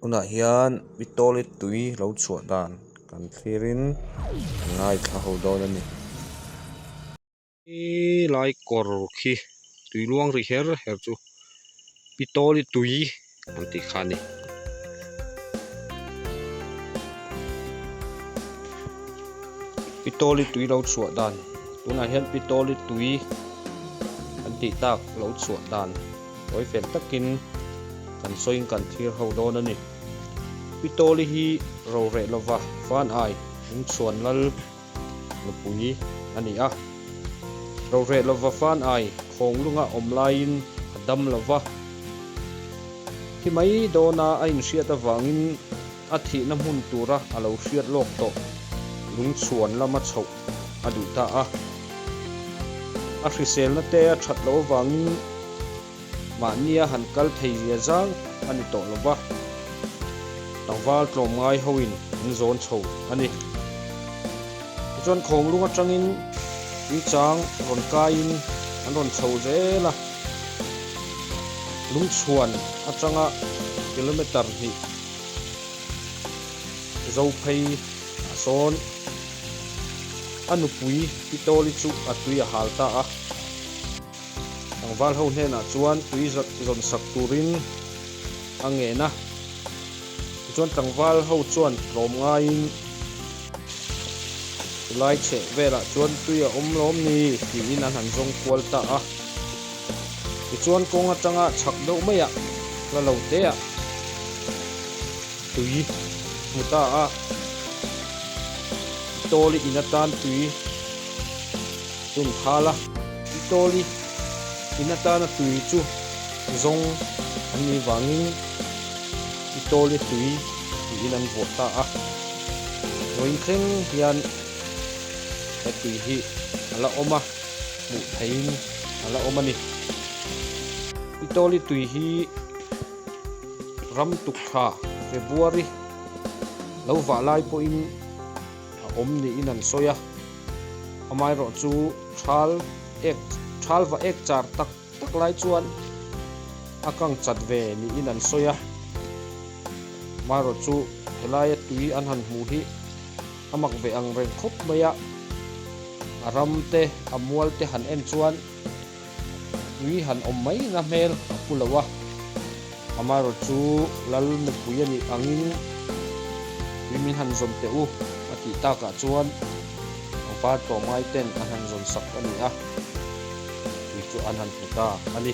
Una hian pitoli tui lo chhuah dan kan thlirin ngai thla ho dawn ani lai kor khi tui luang ri her chu pitoli tui an ti khani pitoli tui lo chhuah dan tuna hian pitoli tui an ti tak lo chhuah dan oi fel takin kan soin kan thlir ho dawn ani pitoli hi Rorehlova Fanai chuan lal Nupui ani a Rorehlova Fanai khong lunga omlain adam lova hi mai dona a in hriat awangin a thi na hmun tura a lo hriat lok to lung chuan lama chho a du ta a hrisel na te a that lo awangin mania han kal thei zia zang ani to lova tangwal tlom ngai hoin in zon chho ani chuan khong lunga tangin in chang ron kain an ron chho zela lung chuan atanga kilometer hi zo phei son Nupui pitoli chu atui a halta a tangwal ho hena chuan tui zon sak turin angena chuan tangwal ho chuan tlom ngain lai che vela chuan tui a lom ni ti in an han zong kwal ta a chuan kong atanga chak do mai a la lo te a tui muta a pitoli inatan tui tun phala pitoli inatana tui chu zong ani wangin pitoli tui inan vota a roin khreng hian tui hi ala oma mu thein ala omani pitoli tui hi ram tukha February lo wa lai po in om ni inan soya amai ro chu thal va ek char tak lai chuan akang chat ve ni inan soya maro chu helai tui an han mu hi amak ve ang reng khop maya aram te amual te han en chuan tui han om mai na mel pulawa amaro chu lal Nupui ani angin min han zom te u ati ta ka chuan pa to mai ten an han zon sak ani a tui chu an han puta ani